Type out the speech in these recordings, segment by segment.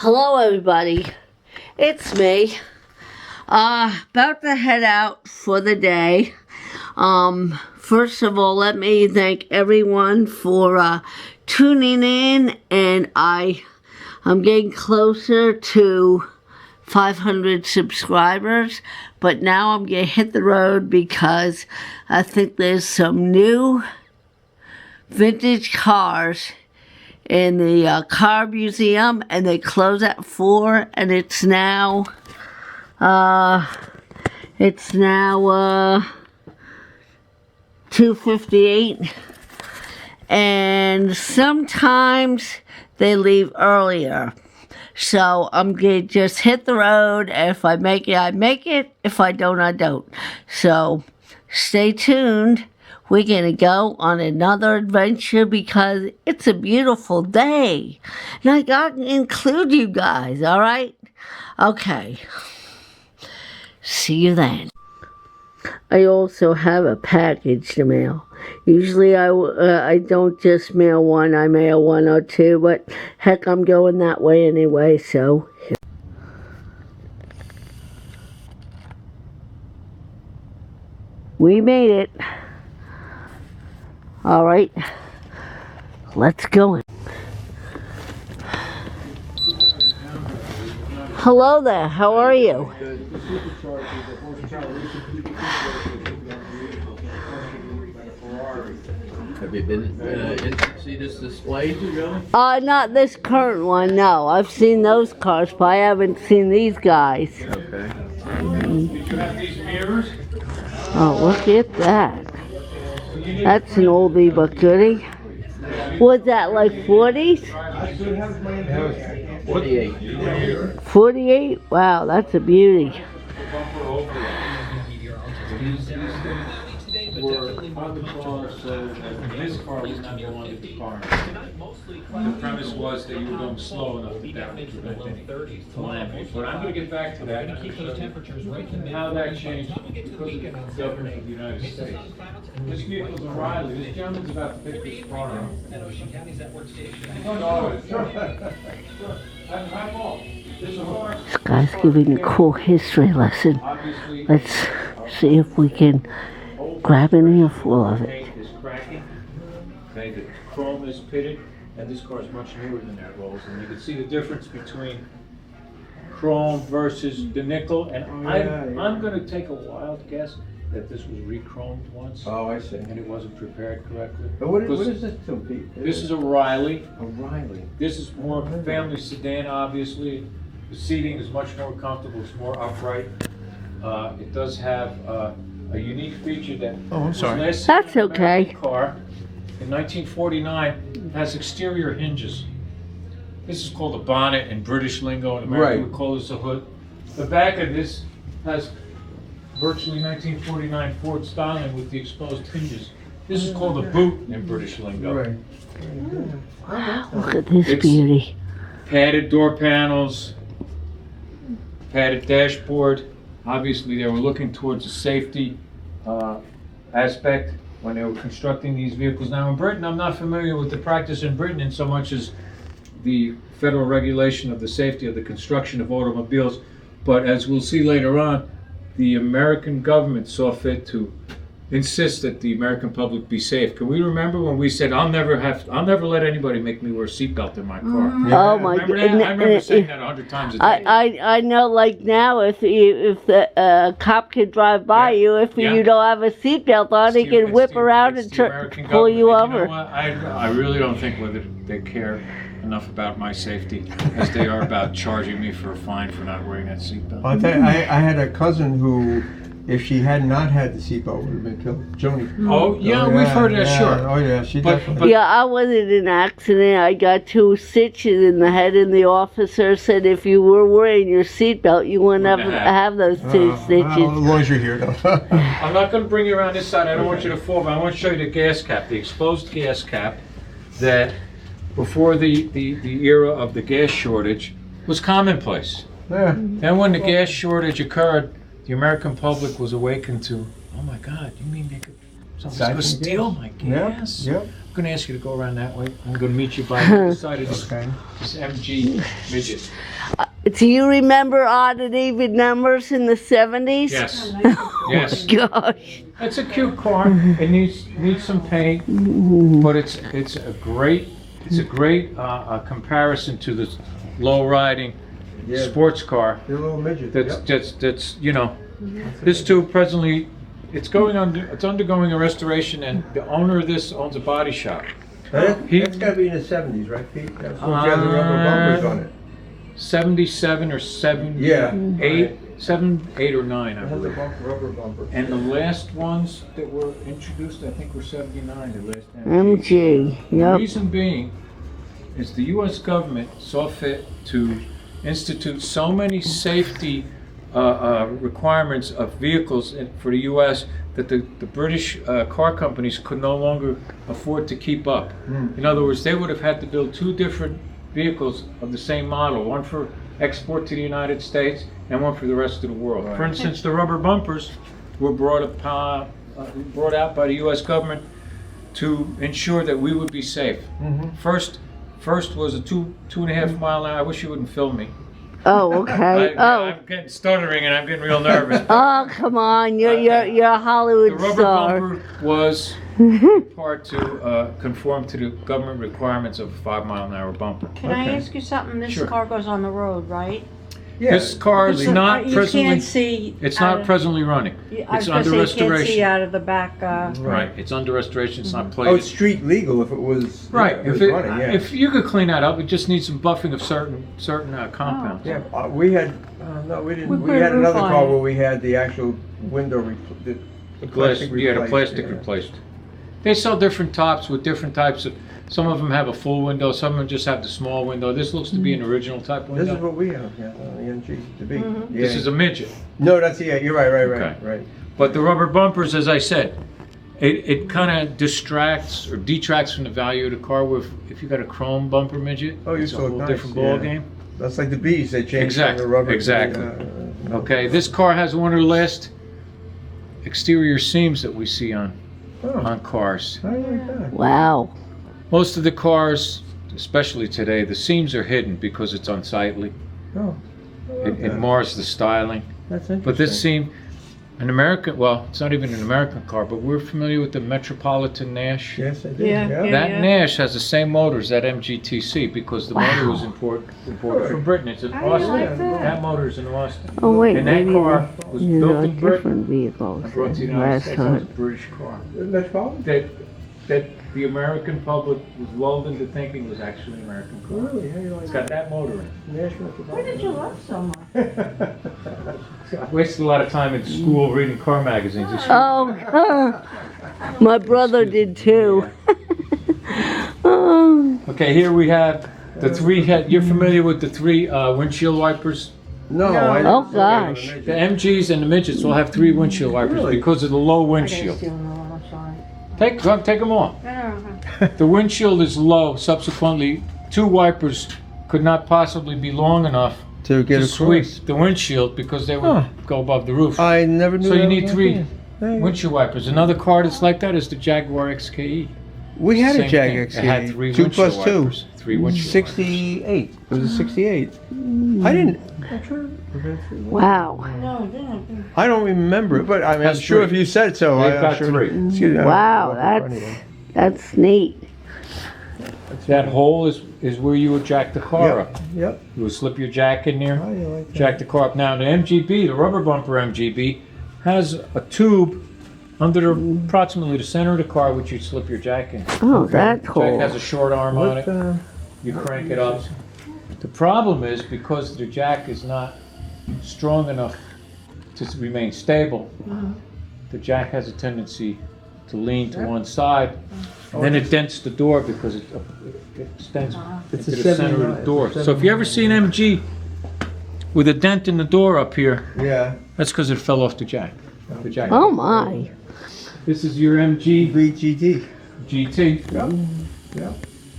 Hello everybody, it's me. About to head out for the day. First of all, let me thank everyone for tuning in, and I'm getting closer to 500 subscribers, but now I'm gonna hit the road because I think there's some new vintage cars in the car museum, and they close at 4, and it's now 2:58, and sometimes they leave earlier. So I'm gonna just hit the road. If I make it, I make it. If I don't, I don't. So stay tuned. We're going to go on another adventure because it's a beautiful day. And I got to include you guys, all right? Okay. See you then. I also have a package to mail. Usually I don't just mail one, I mail one or two, but heck, I'm going that way anyway, so. We made it. All right, let's go. Hello there, how are you? Have you been in to see this display? Not this current one, no. I've seen those cars, but I haven't seen these guys. Okay. Oh, look at that. That's an oldie but goodie. Was that like 40s? 48. 48? Wow, that's a beauty. This car was not one of the cars. The premise was that you were going slow enough to prevent any calamity. But I'm going to get back to that. How that changed because of the government of the United States. This vehicle's a Riley. This gentleman's about to pick this car up. This guy's giving a cool history lesson. Let's see if we can grab an earful of it. Is cracking. Okay, the chrome is pitted, and this car is much newer than that, Rolls. And you can see the difference between chrome versus the nickel. And I'm going to take a wild guess that this was re-chromed once. Oh, I see. And it wasn't prepared correctly. But what is this to, Pete? This is a Riley. A Riley. This is more of a family sedan, obviously. The seating is much more comfortable. It's more upright. It does have a unique feature that That's okay. Car in 1949 has exterior hinges. This is called a bonnet in British lingo. In America, we call this a hood. The back of this has virtually 1949 Ford styling with the exposed hinges. This is called a boot in British lingo. Right. Look at this beauty. Padded door panels, padded dashboard. Obviously, they were looking towards a safety aspect when they were constructing these vehicles. Now, in Britain, I'm not familiar with the practice in Britain in so much as the federal regulation of the safety of the construction of automobiles, but as we'll see later on, the American government saw fit to insist that the American public be safe. Can we remember when we said, I'll never let anybody make me wear a seatbelt in my car? Oh my God! I remember saying that 100 times a day. I know. Like now, if the cop can drive by you, if you don't have a seatbelt on, he can whip around and pull you over. You know what? I really don't think whether they care enough about my safety as they are about charging me for a fine for not wearing that seatbelt. I'll tell you, I had a cousin who, if she had not had the seatbelt, would have been killed. Joni. Oh, yeah, we've heard that, sure. Oh, yeah, she But- definitely. Yeah, I was in an accident. I got 2 stitches in the head, and the officer said if you were wearing your seatbelt, you wouldn't have those 2 stitches. As long as you're here, though. I'm not going to bring you around this side. I don't want you to fall, but I want to show you the gas cap, the exposed gas cap that before the era of the gas shortage was commonplace. Yeah. Then when the gas shortage occurred, the American public was awakened to, oh my God, you mean they could, somebody's going to steal my gas? Yep. gonna ask you to go around that way. I'm gonna meet you by the side of this MG midget. Do you remember odd and even numbers in the 70s? Yes, Oh yes. my gosh. It's a cute car. It needs some paint, but it's a great comparison to the low riding Yeah. sports car. Your little midget. That's you know, this too presently, it's undergoing a restoration, and the owner of this owns a body shop. That's gotta be in the 70s, right, Pete? That's what you have the rubber bumpers on it. 77 or 7, Yeah. 8 or 9, I It has a believe. rubber bumper. And the last ones that were introduced, I think, were 79. The last MG. The Yep. reason being is the U.S. government saw fit to institute so many safety requirements of vehicles for the U.S. that the British car companies could no longer afford to keep up. In other words, they would have had to build 2 different vehicles of the same model, one for export to the United States and one for the rest of the world. For instance, the rubber bumpers were brought out by the U.S. government to ensure that we would be safe. First was a 2.5 mile an hour. I wish you wouldn't film me. Oh, okay. Oh. I'm getting stuttering and I'm getting real nervous. Oh, come on. You're a The Hollywood rubber star. bumper was part to conform to the government requirements of a 5 mile an hour bumper. Can I ask you something? This Sure. car goes on the road, right? Yeah. This car is So, not you presently. can't see. It's out not of- presently running. I It's was gonna under say you can't see restoration. out of the back. Right. It's under restoration. It's not Oh, it's plated. street legal if it was. Right. If If it was running, yeah. if you could clean that up, it just needs some buffing of certain compounds. Yeah, we had, no, we didn't, We we put had a roof another on car it. where we had the actual window, the plastic Yeah, the replaced, plastic yeah. replaced. They sell different tops with different types of. Some of them have a full window. Some of them just have the small window. This looks to be an original type This is window. what we have, yeah, on the MG, the big. This yeah. is a midget. No, that's, yeah, you're right, Okay. right. But the rubber bumpers, as I said, it kind of distracts or detracts from the value of the car. With if you got a chrome bumper midget, Oh, you it's a still whole nice, different ball yeah. game. That's like the bees, they changed from Exactly, the rubber. to the, exactly. Okay, this car has one of the last exterior seams that we see on Oh, cars. I like that. Wow. Most of the cars, especially today, the seams are hidden because it's unsightly. Oh, I like It that. mars the styling. That's interesting. But this seam, an American, well, it's not even an American car, but we're familiar with the Metropolitan Nash. Yes, I did, Yeah, yeah. yeah. That Nash has the same motor as that MGTC because the motor was imported from Britain. It's in How do you Austin. like that? That motor's in Austin. Oh, wait. And that Maybe car was these built are in Britain different vehicles and brought to the than United last States. It was a time. British car. Metropolitan? That the American public was lulled into thinking was actually an American car. Really, how do you like It's got that motor in it. Nash Metropolitan? Why did you love so much? I wasted a lot of time in school reading car magazines. Oh, my brother did too. Oh. Okay, here we have the 3 head. You're familiar with the 3 windshield wipers? No, No. I Oh, didn't. gosh. The MGs and the midgets will have 3 windshield wipers Really? because of the low I gotta windshield. steal another one, I'm sorry. Take them on. No. The windshield is low. Subsequently, 2 wipers could not possibly be long enough To get to across. sweep the windshield because they would Huh. go above the roof. I never knew So you that need was 3 like that. Hey. windshield wipers. Another car that's like that is the Jaguar XKE. We had Same a Jag thing. XE. It had 3 2 windshield plus 2. wipers. 3 windshield 68. It was a 68. I didn't. Wow. No, it didn't. I don't remember it, but I mean, I'm Has sure 3. if you said so. They've I'm got sure. 3. Excuse me. I don't Wow, know if it's that's funny, that's neat. That hole is where you would jack the though. car up. Yep. You would slip your jack in there. How do you like that? Jack the car up. Now the MGB, the rubber bumper MGB, has a tube under approximately the center of the car which you slip your jack in. Oh, that's Jack cool. has a short arm on What, it. You crank it up. The problem is because the jack is not strong enough to remain stable, the jack has a tendency to lean to one side, and then it dents the door because it extends It's into a the center of 79, the door. it's a So if you ever see an MG with a dent in the door up here, Yeah. that's because it fell off the jack. The jack. Oh my. This is your MG BGT. GT. Yep. Yep.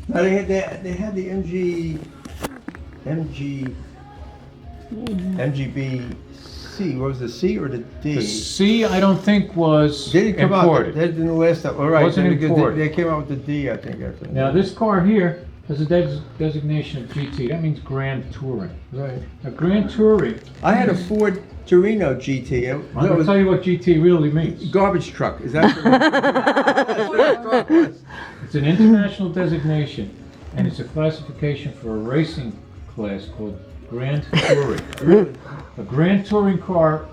Now they had the MGB C C? What was the C or the D? The C, I don't think was They didn't come imported. out. They didn't last up. All right. Wasn't because imported. They came out with the D, I think. Now, this car here has a designation of GT. That means Grand Touring. Right. Now, Grand Touring, I had a Ford Torino GT. I'm going to tell you what GT really means. Garbage truck. Is that what It's an international designation, and it's a classification for a racing class called Grand Touring. A Grand Touring car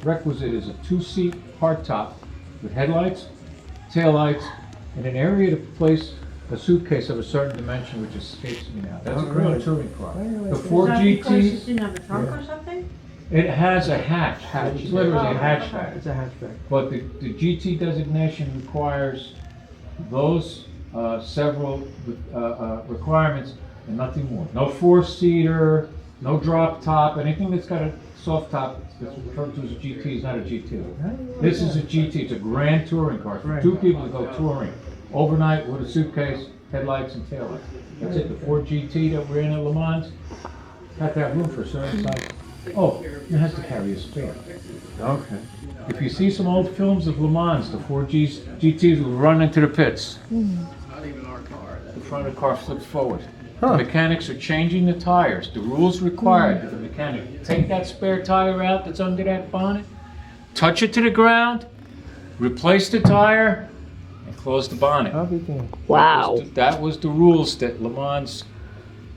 requisite is a 2-seat hardtop with headlights, taillights, and an area to place a suitcase of a certain dimension, which escapes me now. That's a Grand Alright. Touring car. The Is Ford that because it GTs, didn't have a trunk or something? it has a hatch. It's literally a hatchback. It's a hatchback. But the GT designation requires those several requirements and nothing more. No 4-seater, no drop top, anything that's got a soft top that's referred to as a GT is not a GT. This is a GT, it's a Grand Touring car. For two people to go touring overnight with a suitcase, headlights and taillights. That's it. The Ford GT that we're in at Le Mans, got that room for a certain size. Oh, it has to carry a spare. Okay. If you see some old films of Le Mans, the Ford GTs will run into the pits. Not even our car. The front of the car flips forward. The mechanics are changing the tires. The rules require that the mechanic take that spare tire out that's under that bonnet, touch it to the ground, replace the tire, and close the bonnet. I'll be damned. Wow. That was the rules that Le Mans.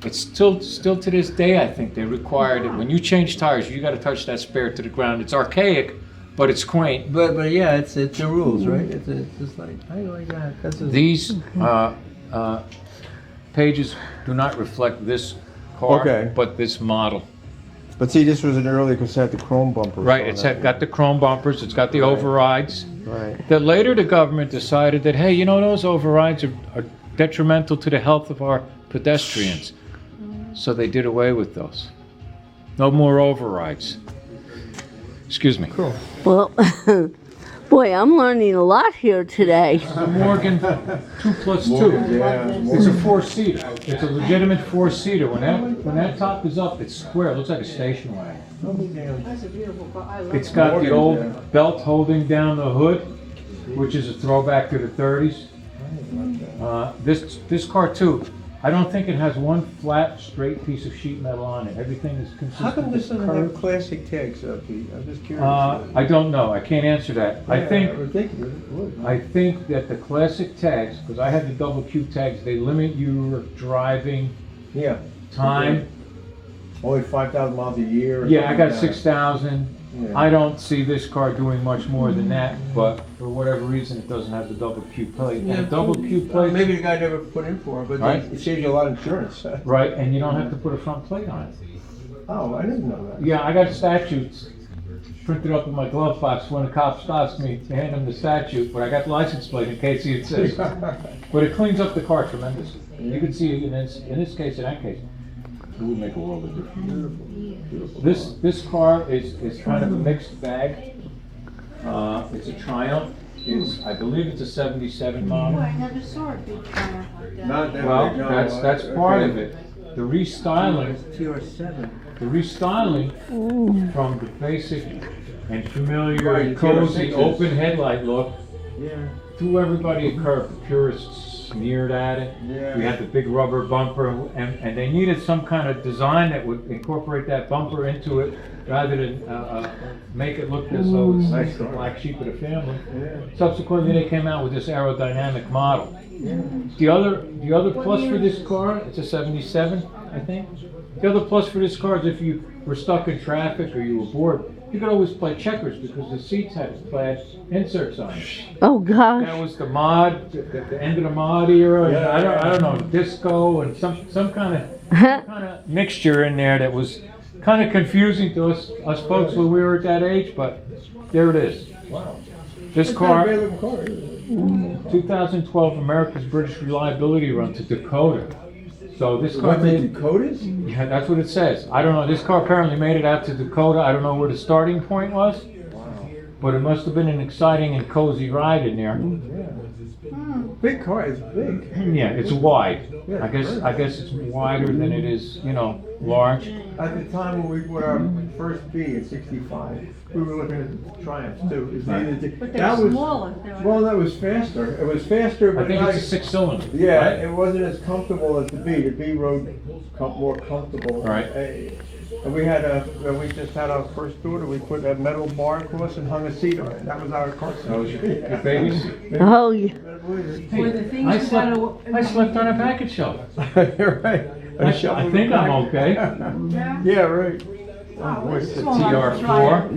It's still to this day, I think they require that when you change tires, you got to touch that spare to the ground. It's archaic, but it's quaint. But yeah, it's the rules, right? It's just like I like that. That's just, These pages do not reflect this car, Okay. but this model. But see, this was an early because it had the chrome bumpers. Right, on it's that. got the chrome bumpers, it's got the overrides. Right. That later the government decided that, hey, you know, those overrides are detrimental to the health of our pedestrians. So they did away with those. No more overrides. Excuse me. Cool. Well, boy, I'm learning a lot here today. The Morgan 2+2. Yeah. It's a 4-seater. It's a legitimate 4-seater. When that top is up, it's square. It looks like a station wagon. That's a beautiful car. I love It's it. got the old belt holding down the hood, which is a throwback to the 30s. This car too, I don't think it has one flat, straight piece of sheet metal on it. Everything is How come consistent this with doesn't have curve. classic tags, Pete? I'm just curious. I don't know. I can't answer that. I would think it would. I think that the classic tags, because I have the double Q tags, they limit your driving Yeah. time. Only 5,000 miles a year. or Yeah, I got something like 6,000. that. Yeah. I don't see this car doing much more than that, but for whatever reason, it doesn't have the double Q plate. And a double Q plate, Maybe the guy never put in for it, but Right. it saves you a lot of insurance. right, and you don't have to put a front plate on it. Oh, I didn't know that. Yeah, I got statutes printed up in my glove box when a cop stops me to hand him the statute, but I got the license plate in case he insists. But it cleans up the car tremendously. You can see in this case, in that case, it would make a world of difference. This car is kind of a mixed bag. It's a Triumph. I believe it's a 77 Boy, model. I never saw a big car like that. Not that Well, big, no. that's part of it. The restyling TR7. from the basic and familiar Right, and the cozy TR6s. open headlight look Yeah. threw everybody a curve. The purists sneered at it. Yeah. We had the big rubber bumper, and they needed some kind of design that would incorporate that bumper into it rather than make it look as though it's the black sheep of the family. Subsequently, they came out with this aerodynamic model. The other plus for this car, it's a 77, I think. The other plus for this car is if you were stuck in traffic or you were bored, you could always play checkers because the seats had plaid inserts on it. Oh, gosh. That was the mod, the end of the mod era. Yeah, I don't know, disco and some kind of mixture in there that was kind of confusing to us folks when we were at that age. But there it is. Wow. This It's not a car, bad looking car, is it? 2012 America's British Reliability Run to Dakota. So this car What, the made, Dakotas? yeah, that's what it says. I don't know. This car apparently made it out to Dakota. I don't know where the starting point was, Wow. but it must have been an exciting and cozy ride in there. Yeah. Big car, it's big. Yeah, it's wide. Yeah, I guess it's wider than it is, you know, large. At the time when we bought our first B in '65, we were looking at Triumphs too. But That they're was, smaller. They're well, that was faster. It was faster, I but think not, it's a 6-cylinder. yeah, right? it wasn't as comfortable as the B. The B rode more comfortable. Right. And when we just had our first daughter, we put a metal bar across and hung a seat on it. That was our car seat. That was your baby seat. Oh, yeah. Were the things I you slept, gotta- I slept on a package shelf. You're right. I think I'm okay. Yeah, right. Oh, boy, it's it's a small enough to TR4. try it.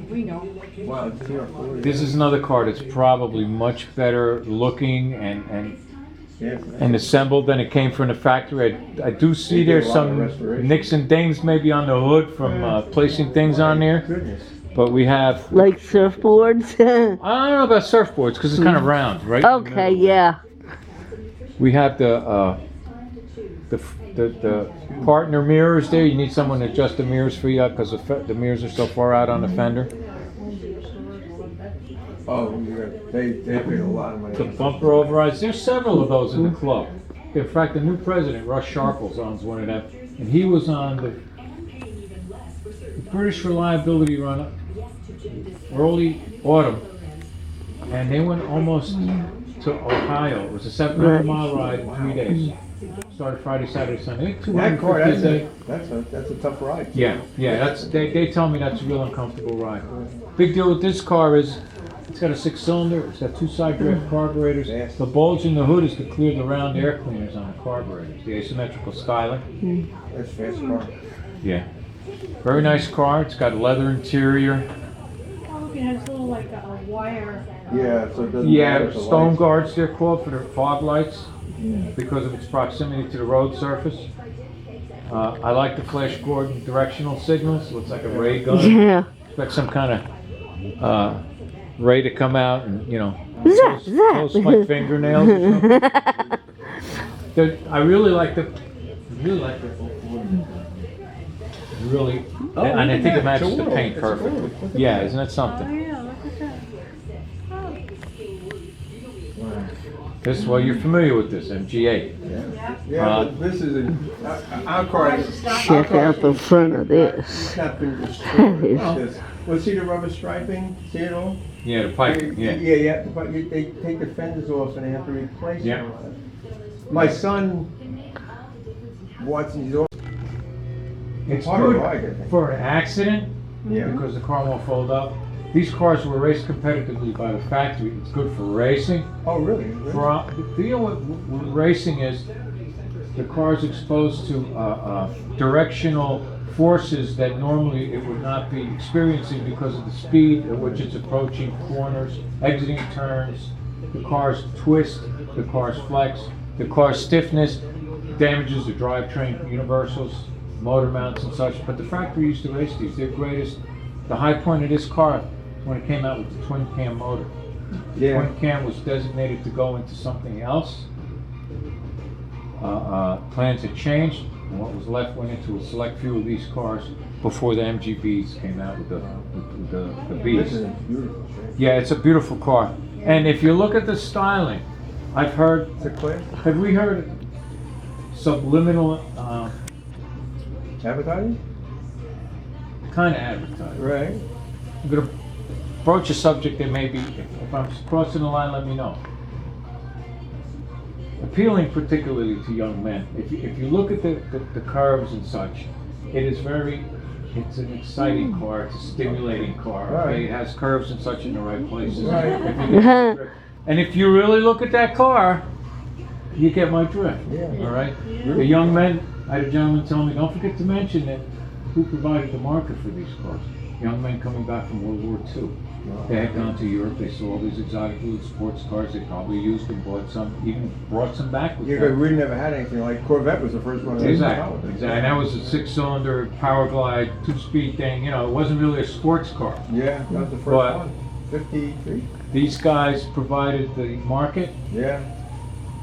We know. Wow, it's TR4. This is another car that's probably much better looking and assembled than it came from the factory. I do see They did there's a lot of some restoration. nicks and dings maybe on the hood from placing things on there, Goodness. but we have, Like surfboards? I don't know about surfboards because it's kind of round, right? in the Okay, middle. yeah. We have the partner mirrors there. You need someone to adjust the mirrors for you because the mirrors are so far out on the fender. Oh, yeah, they paid a lot of money. The bumper overrides, there's several of those in the club. In fact, the new president, Russ Sharples, owns one of them, and he was on the British Reliability Run early autumn, and they went almost to Ohio. It was a 700-mile ride in 3 days. Started Friday, Saturday, Sunday. That car, 250 a day. that's a tough ride. Yeah, they tell me that's a real uncomfortable ride. Big deal with this car is it's got a 6-cylinder, it's got 2 side drift carburetors. Yes. The bulge in the hood is to clear the round air cleaners on the carburetors, the asymmetrical styling. That's a fast car. Yeah. Very nice car, it's got a leather interior. Oh, look, it has a little like a wire. Yeah, so it doesn't matter Yeah, if the stone lights- guards they're called for their fog lights because of its proximity to the road surface. I like the Flash Gordon directional signals, looks like a ray gun. Yeah. Expect some kind of ray to come out and, you know, Zap, zap. close my fingernails or something. I really like the really, and I think it matches the paint perfectly. Yeah, isn't that Oh, something? yeah, look at that. This, well, you're familiar with this, MG8. Yeah, but this is our car. Check out the front of this. It's not been destroyed. It's- Well, see the rubber striping? See it all? Yeah, the piping, yeah. Yeah, but they take the fenders off and they have to replace Yeah. them. My son, Watson, he's all. It's Part of the good ride, I think. for an accident Yeah. because the car won't fold up. These cars were raced competitively by the factory. It's good for racing. Oh, really? The deal with racing is the car's exposed to directional forces that normally it would not be experiencing because of the speed at which it's approaching corners, exiting turns. The car's twist, the car's flex, the car's stiffness damages the drivetrain universals, motor mounts and such. But the factory used to race these. Their greatest, the high point of this car when it came out with the twin cam motor. Yeah. Twin cam was designated to go into something else. Plans had changed, and what was left went into a select few of these cars before the MGBs came out with the This Bs. is beautiful. Yeah, it's a beautiful car. And if you look at the styling, I've heard, It's a class. have we heard subliminal Advertising? kind of advertising? Right. I'm going to broach a subject that maybe, if I'm crossing the line, let me know. Appealing particularly to young men. If you look at the curves and such, it's an exciting car, it's a stimulating car. Okay? Right. It has curves and such in the right places. Right. If you get- and if you really look at that car, you get my drift. Yeah. All right? The young men, I had a gentleman tell me, don't forget to mention that who provided the market for these cars. Young men coming back from World War II. They had gone to Europe, they saw all these exotic little sports cars, they probably used them, bought some, even brought some back with Yeah, them. but we never had anything like Corvette was the first one. Exactly, exactly. And that was a 6-cylinder Power Glide, 2-speed thing, you know, it wasn't really a sports car. Yeah, that was the first But- one. 53. These guys provided the market, Yeah,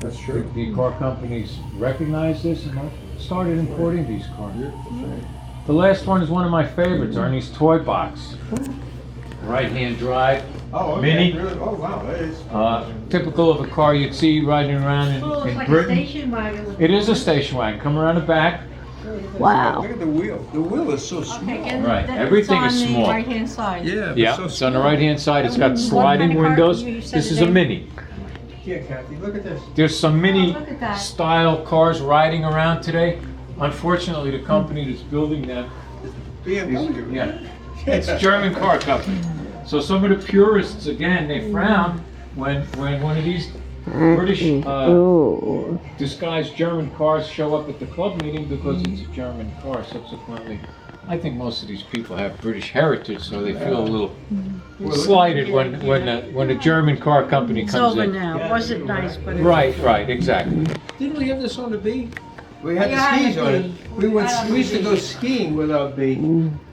that's the, true. the car companies recognized this and started importing these cars. Beautiful thing. The last one is one of my favorites, Ernie's Toy Box. right-hand drive. Oh, okay. Mini. Really? Oh, wow, that is. Typical of a car you'd see riding around It looks in like a Britain. station wagon. with- It is a station wagon. Come around the back. Wow. Look at the wheel. The wheel is so small. Okay, and Right, then everything it's is on small. the right-hand side. Yeah, but Yeah, so it's on the small. right-hand side. It's got What sliding kind of car? windows. You said This the is a name? Mini. Yeah, Kathy, look at this. There's some Mini Oh, look at that. style cars riding around today. Unfortunately, the company that's building them, BMW. yeah, it's a German car company. So some of the purists, again, they frown when one of these British Ooh. disguised German cars show up at the club meeting because it's a German car. Subsequently, I think most of these people have British heritage, so they feel a little slighted when a German car company It's comes over in. now. It wasn't nice, but it's Right, exactly. Didn't we have this on the B? We had You the had skis the on it. B. We used to go skiing with our B.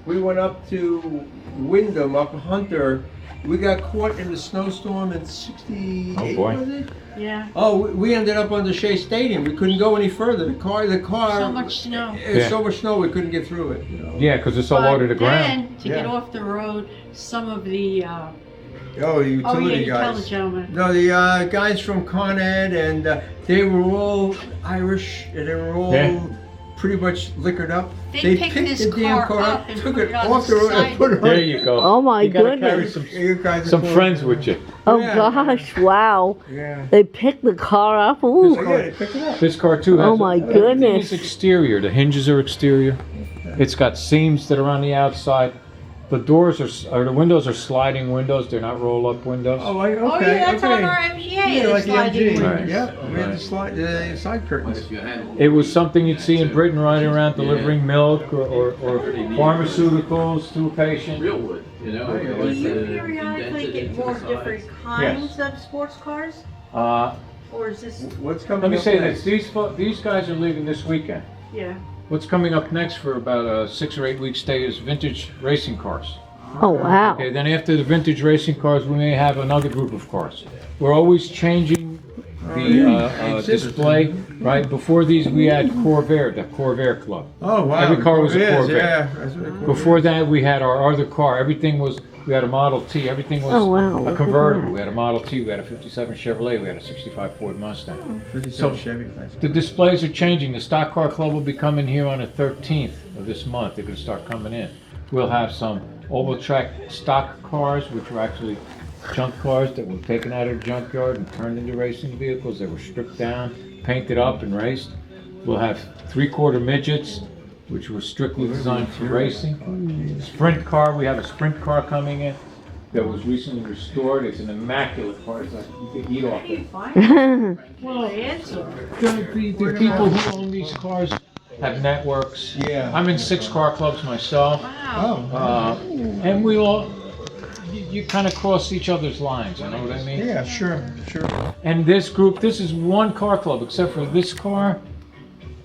We went up to Wyndham, up Hunter. We got caught in the snowstorm in '68, Oh, boy. was it? yeah. Oh, we ended up on the Shea Stadium. We couldn't go any further. The car. So much snow. Yeah. So much snow we couldn't get through it. You know? Yeah, because it's all low to the ground. Then, to get Yeah. off the road, some of the, Oh, the oh yeah, utility you tell the guys. gentleman. No, the guys from Con Ed, and they were all Irish, and they were all Yeah. pretty much liquored up. They picked this the damn car up and took put it it on off the the road, side. and put it There on. you go. Oh my You gotta carry goodness. You guys are some cool. friends with you. Oh Yeah. gosh, wow. Yeah. They picked the car up. Oh, Ooh. yeah, they picked it up. This car too has Oh, my everything goodness. is exterior. The hinges are exterior. It's got seams that are on the outside. The doors or the windows are sliding windows. They're not roll-up windows. Oh, okay, Oh yeah, that's okay. on our MGA. Yeah, the like the sliding MG. windows. Right. Yeah, we had Right. the side But curtains. if you had It was something you'd see in Britain riding around delivering milk or pharmaceuticals to a patient. real wood, you know. Do Do like, you indented periodically get into the more sides. different kinds of sports cars? Uh, Or is this, What's coming let me up say next? this: these guys are leaving this weekend. yeah. What's coming up next for about a 6 or 8 week stay is vintage racing cars. Oh wow. Okay, then after the vintage racing cars, we may have another group of cars. We're always changing the display, right? Before these, we had Corvair, the Corvair Club. Oh, wow. Every car was a Yes, Corvette. Yeah, that's what it was. Before that, we had our other car. Everything was, we had a Model T. Everything was Oh, wow, look a at convertible. that. We had a Model T. We had a 57 Chevrolet. We had a 65 Ford Mustang. 57 So- Chevy, thanks. The displays are changing. The Stock Car Club will be coming here on the 13th of this month. They're going to start coming in. We'll have some oval track stock cars, which were actually junk cars that were taken out of the junkyard and turned into racing vehicles. They were stripped down, painted up, and raced. We'll have 3/4 midgets, which were strictly designed for racing. Sprint car, we have a sprint car coming in that was recently restored. It's an immaculate car. It's like you could eat off it. Well, answer. The people who own these cars have networks. Yeah. I'm in 6 car clubs myself. Wow. Oh, And we all, you kind of cross each other's lines, you know what I mean? yeah, sure. And this group, this is one car club, except for this car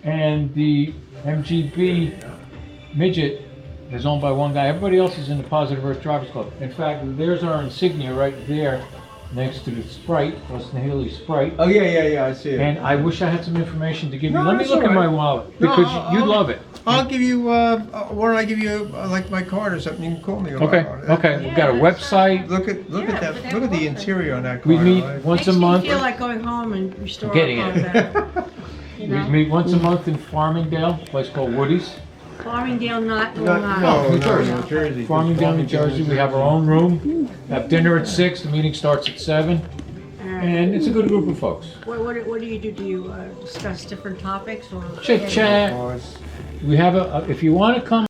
and the MGB midget is owned by one guy. Everybody else is in the Positive Earth Drivers Club. In fact, there's our insignia right there next to the Sprite, Weston Haley Sprite. Oh, yeah, I see it. And I wish I had some information to give you. No, Let me that's look all in my right. wallet, No, because you'd I'll- love it. I'll give you, why don't I give you, like, my card or something, you can call me about Okay, it. okay, we've got a Yeah, website. Look at Yeah, that, but look at the they're interior on that car. We meet right? once a Makes month. me feel like going home and restore Getting our it. car back. You We know? meet once a month in Farmingdale, a place called Woody's. Farmingdale, not No, Long Island. New Jersey. New Jersey. Farmingdale, New Jersey. We have our own room. Have dinner at 6. The meeting starts at 7. All right. And it's a good group of folks. What do you do? Do you discuss different topics or? Chit chat. We have if you want to come